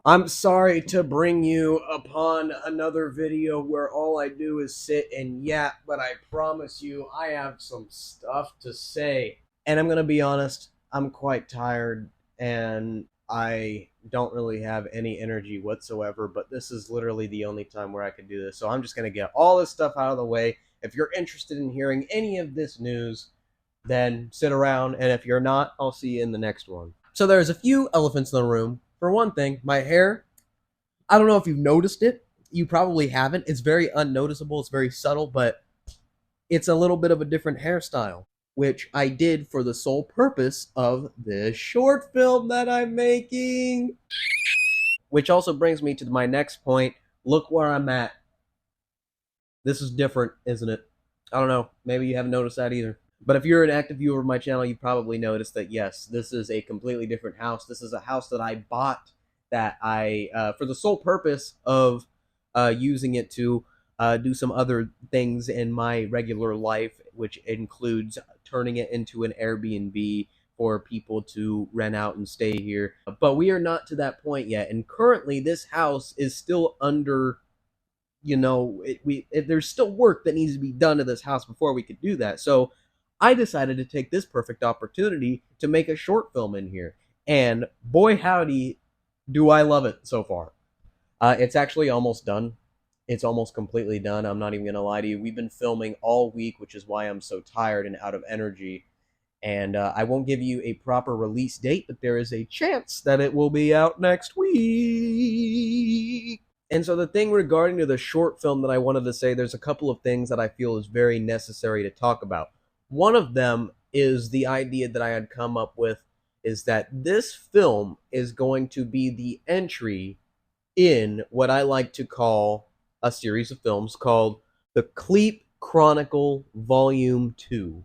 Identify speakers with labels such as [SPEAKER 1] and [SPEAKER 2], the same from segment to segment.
[SPEAKER 1] I'm sorry to bring you upon another video where all I do is sit and yap, but I promise you I have some stuff to say. And I'm going to be honest, I'm quite tired and I don't really have any energy whatsoever, but this is literally the only time where I can do this. So I'm just going to get all this stuff out of the way. If you're interested in hearing any of this news, then sit around, and if you're not, I'll see you in the next one. So there's a few elephants in the room. For one thing, my hair, I don't know if you've noticed it. You probably haven't. It's very unnoticeable, it's very subtle, but it's a little bit of a different hairstyle, which I did for the sole purpose of this short film that I'm making. Which also brings me to my next point. Look where I'm at. This is different, isn't it? I don't know. Maybe you haven't noticed that either. But if you're an active viewer of my channel, you probably noticed that, yes, this is a completely different house. This is a house that I bought that for the sole purpose of using it to do some other things in my regular life, which includes turning it into an Airbnb for people to rent out and stay here. But we are not to that point yet. And currently, this house is still under there's still work that needs to be done to this house before we could do that. So I decided to take this perfect opportunity to make a short film in here. And boy, howdy, do I love it so far. It's actually almost done. It's almost completely done. I'm not even going to lie to you. We've been filming all week, which is why I'm so tired and out of energy. And I won't give you a proper release date, but there is a chance that it will be out next week. And so the thing regarding to the short film that I wanted to say, there's a couple of things that I feel is very necessary to talk about. One of them is the idea that I had come up with is that this film is going to be the entry in what I like to call a series of films called the Kleep Chronicle Volume 2.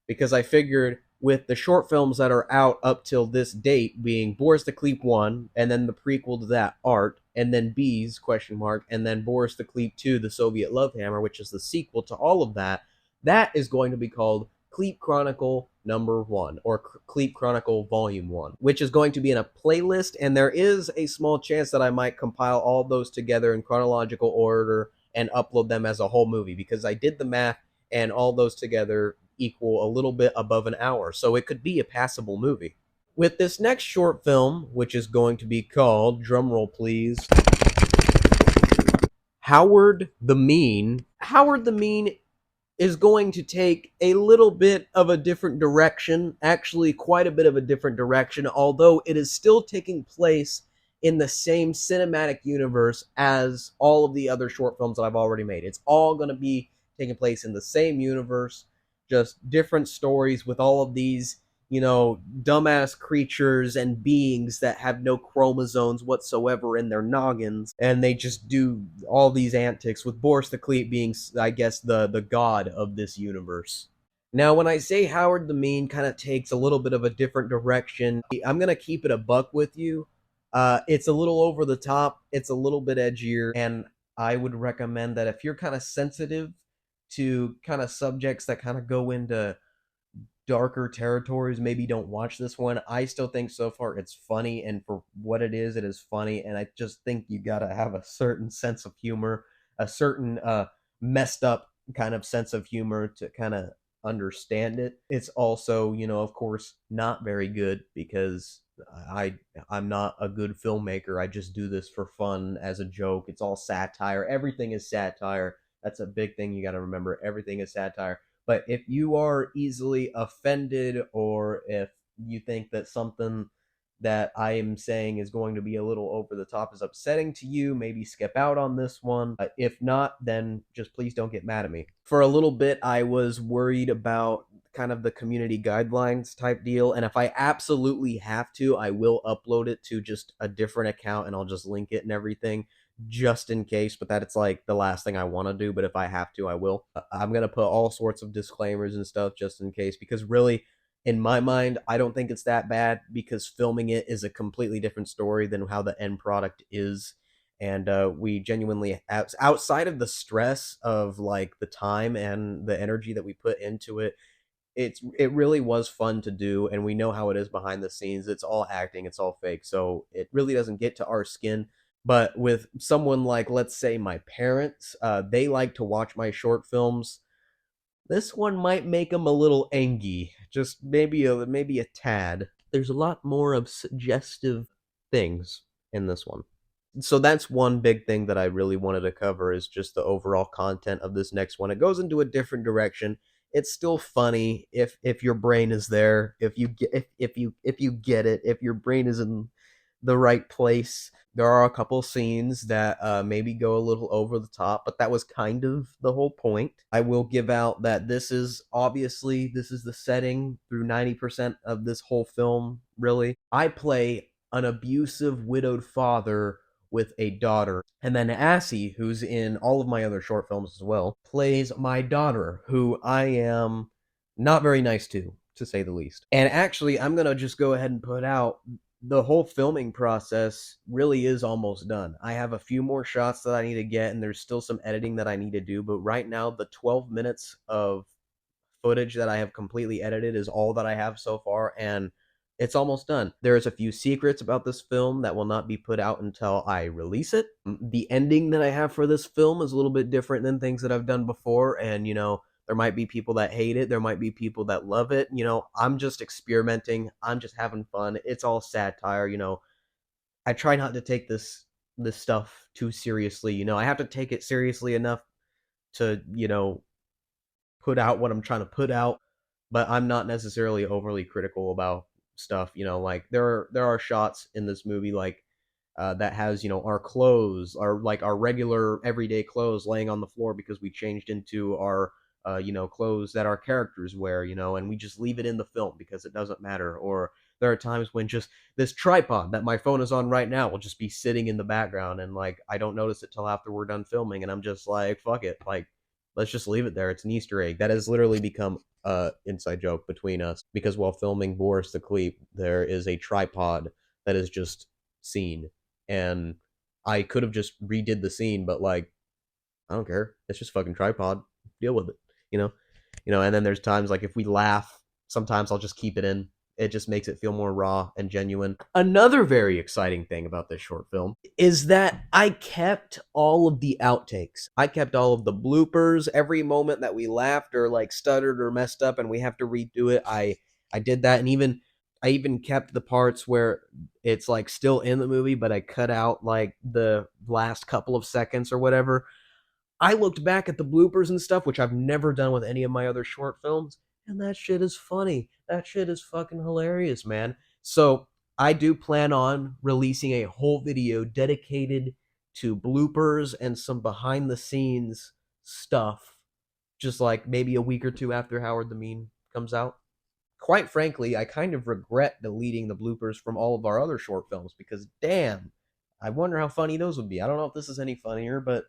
[SPEAKER 1] Because I figured with the short films that are out up till this date being Boris the Kleep 1, and then the prequel to that, Art, and then Bees, question mark, and then Boris the Kleep 2, the Soviet Love Hammer, which is the sequel to all of that, that is going to be called Kleep Chronicle number 1, or Kleep Chronicle Volume 1, which is going to be in a playlist, and there is a small chance that I might compile all those together in chronological order and upload them as a whole movie, because I did the math, and all those together equal a little bit above an hour, so it could be a passable movie. With this next short film, which is going to be called, drumroll please, Howard the Mean. Howard the Mean is going to take a little bit of a different direction, actually quite a bit of a different direction, although it is still taking place in the same cinematic universe as all of the other short films that I've already made. It's all going to be taking place in the same universe, just different stories with all of these, dumbass creatures and beings that have no chromosomes whatsoever in their noggins, and they just do all these antics, with Boris the Kleep being, I guess, the god of this universe. Now, when I say Howard the Mean kind of takes a little bit of a different direction, I'm going to keep it a buck with you. It's a little over the top, it's a little bit edgier, and I would recommend that if you're kind of sensitive to kind of subjects that kind of go into darker territories, maybe don't watch this one. I still think so far it's funny, and for what it is funny, and I just think you gotta have a certain sense of humor, a certain messed up kind of sense of humor to kind of understand it. It's also, of course, not very good because I I'm not a good filmmaker. I just do this for fun as a joke. It's all satire. Everything is satire. That's a big thing you got to remember. Everything is satire. But if you are easily offended, or if you think that something that I am saying is going to be a little over the top is upsetting to you, maybe skip out on this one. If not, then just please don't get mad at me. For a little bit, I was worried about kind of the community guidelines type deal, and if I absolutely have to, I will upload it to just a different account and I'll just link it and everything, just in case, but that it's like the last thing I want to do, but if I have to, I will. I'm going to put all sorts of disclaimers and stuff just in case, because really, in my mind, I don't think it's that bad, because filming it is a completely different story than how the end product is. And we genuinely, outside of the stress of like the time and the energy that we put into it, it really was fun to do, and we know how it is behind the scenes. It's all acting, it's all fake, so it really doesn't get to our skin. But with someone like, let's say, my parents, they like to watch my short films. This one might make them a little angry, just maybe a tad. There's a lot more of suggestive things in this one. So that's one big thing that I really wanted to cover is just the overall content of this next one. It goes into a different direction. It's still funny if your brain is there, if you get it, if your brain is in the right place. There are a couple scenes that maybe go a little over the top, but that was kind of the whole point. I will give out that this is the setting through 90% of this whole film, really. I play an abusive widowed father with a daughter. And then Assie, who's in all of my other short films as well, plays my daughter, who I am not very nice to say the least. And actually, I'm going to just go ahead and put out the whole filming process really is almost done. I have a few more shots that I need to get, and there's still some editing that I need to do. But right now, the 12 minutes of footage that I have completely edited is all that I have so far, and it's almost done. There's a few secrets about this film that will not be put out until I release it. The ending that I have for this film is a little bit different than things that I've done before, and there might be people that hate it, there might be people that love it. I'm just experimenting, I'm just having fun. It's all satire. I try not to take this stuff too seriously. I have to take it seriously enough to, put out what I'm trying to put out, but I'm not necessarily overly critical about stuff. Like there are shots in this movie like that has our clothes, our regular everyday clothes, laying on the floor because we changed into our clothes that our characters wear, and we just leave it in the film because it doesn't matter. Or there are times when just this tripod that my phone is on right now will just be sitting in the background, and like I don't notice it till after we're done filming, and I'm just like, fuck it, like let's just leave it there. It's an Easter egg that has literally become a inside joke between us because while filming Boris the Cleep, there is a tripod that is just seen, and I could have just redid the scene, but like I don't care. It's just fucking tripod. Deal with it. You know? And then there's times like if we laugh, sometimes I'll just keep it in. It just makes it feel more raw and genuine. Another very exciting thing about this short film is that I kept all of the outtakes. I kept all of the bloopers. Every moment that we laughed or like stuttered or messed up and we have to redo it, I did that. And I even kept the parts where it's like still in the movie, but I cut out like the last couple of seconds or whatever. I looked back at the bloopers and stuff, which I've never done with any of my other short films, and that shit is funny. That shit is fucking hilarious, man. So I do plan on releasing a whole video dedicated to bloopers and some behind the scenes stuff, just like maybe a week or two after Howard the Meme comes out. Quite frankly, I kind of regret deleting the bloopers from all of our other short films because damn, I wonder how funny those would be. I don't know if this is any funnier, but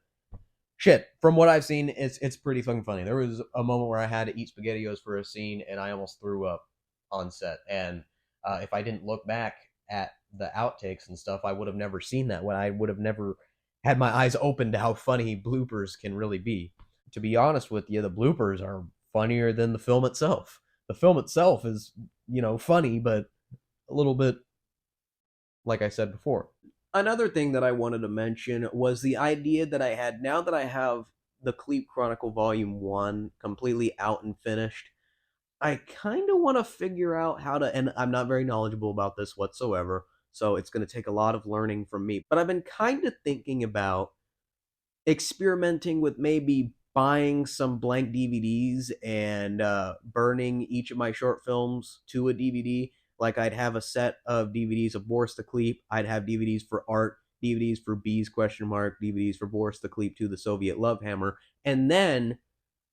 [SPEAKER 1] shit, from what I've seen, it's pretty fucking funny. There was a moment where I had to eat SpaghettiOs for a scene, and I almost threw up on set. And if I didn't look back at the outtakes and stuff, I would have never seen that. When I would have never had my eyes open to how funny bloopers can really be. To be honest with you, the bloopers are funnier than the film itself. The film itself is, funny, but a little bit, like I said before. Another thing that I wanted to mention was the idea that I had now that I have the Kleep Chronicle Volume 1 completely out and finished. I kind of want to figure out how to, and I'm not very knowledgeable about this whatsoever, so it's going to take a lot of learning from me. But I've been kind of thinking about experimenting with maybe buying some blank DVDs and burning each of my short films to a DVD. Like I'd have a set of DVDs of Boris the Cleep. I'd have DVDs for Art, DVDs for Bees question mark, DVDs for Boris the Cleep to the Soviet Love Hammer, and then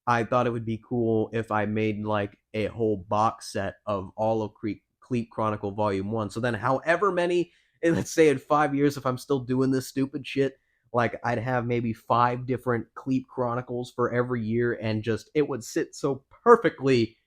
[SPEAKER 1] I thought it would be cool if I made like a whole box set of all of Kleep Chronicle Volume 1. So then, however many, let's say in 5 years, if I'm still doing this stupid shit, like I'd have maybe 5 different Kleep Chronicles for every year, and just it would sit so perfectly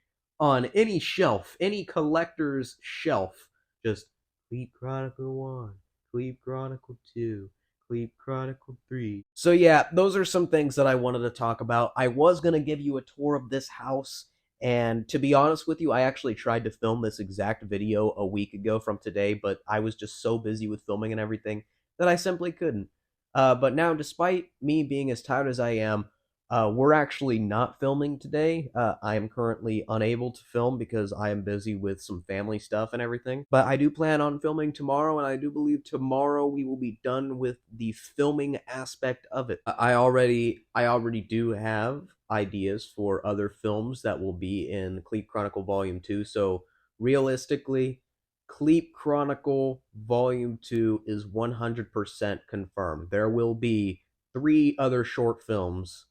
[SPEAKER 1] on any shelf, any collector's shelf. Just Kleep Chronicle 1, Kleep Chronicle 2, Kleep Chronicle 3. So yeah, those are some things that I wanted to talk about. I was going to give you a tour of this house And to be honest with you, I actually tried to film this exact video a week ago from today, but I was just so busy with filming and everything that I simply couldn't. But now, despite me being as tired as I am, we're actually not filming today. I am currently unable to film because I am busy with some family stuff and everything. But I do plan on filming tomorrow, and I do believe tomorrow we will be done with the filming aspect of it. I already do have ideas for other films that will be in Kleep Chronicle Volume 2. So realistically, Kleep Chronicle Volume 2 is 100% confirmed. There will be 3 other short films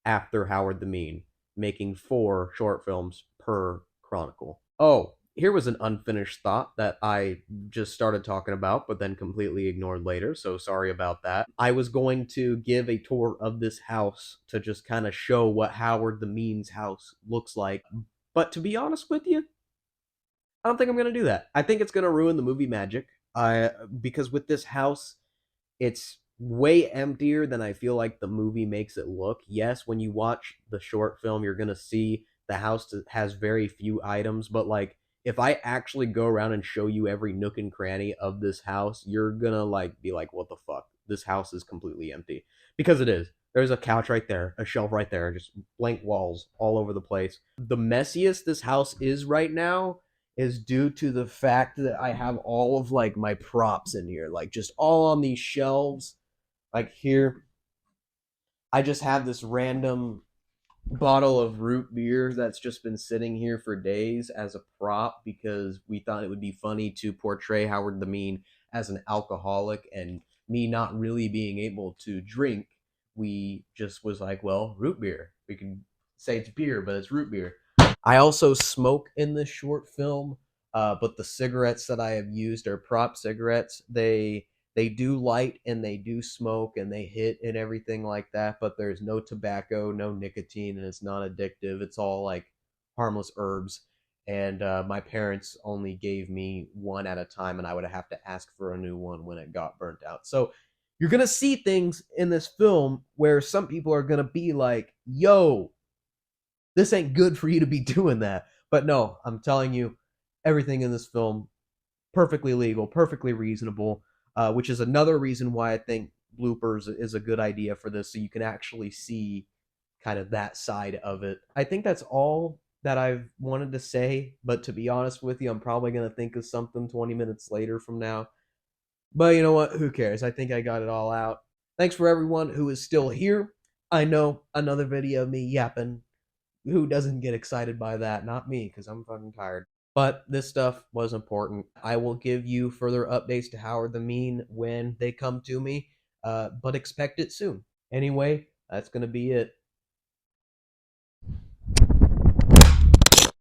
[SPEAKER 1] after Howard the Mean, making 4 short films per chronicle. Oh, here was an unfinished thought that I just started talking about, but then completely ignored later. So sorry about that. I was going to give a tour of this house to just kind of show what Howard the Mean's house looks like. But to be honest with you, I don't think I'm going to do that. I think it's going to ruin the movie magic. Because with this house, it's way emptier than I feel like the movie makes it look. Yes, when you watch the short film, you're gonna see the house has very few items, but like if I actually go around and show you every nook and cranny of this house, you're gonna like be like, "What the fuck? This house is completely empty." Because it is. There's a couch right there, a shelf right there, just blank walls all over the place. The messiest this house is right now is due to the fact that I have all of like my props in here, like just all on these shelves. Like here, I just have this random bottle of root beer that's just been sitting here for days as a prop because we thought it would be funny to portray Howard the Mean as an alcoholic and me not really being able to drink. We just was like, well, root beer. We can say it's beer, but it's root beer. I also smoke in this short film, but the cigarettes that I have used are prop cigarettes. They do light and they do smoke and they hit and everything like that, but there's no tobacco, no nicotine, and it's not addictive. It's all like harmless herbs. And my parents only gave me one at a time, and I would have to ask for a new one when it got burnt out. So you're gonna see things in this film where some people are gonna be like, "Yo, this ain't good for you to be doing that." But no, I'm telling you, everything in this film perfectly legal, perfectly reasonable, which is another reason why I think bloopers is a good idea for this, so you can actually see kind of that side of it. I think that's all that I've wanted to say, but to be honest with you, I'm probably going to think of something 20 minutes later from now. But you know what? Who cares? I think I got it all out. Thanks for everyone who is still here. I know another video of me yapping. Who doesn't get excited by that? Not me, because I'm fucking tired. But this stuff was important. I will give you further updates to Howard the Mean when they come to me, but expect it soon. Anyway, that's going to be it.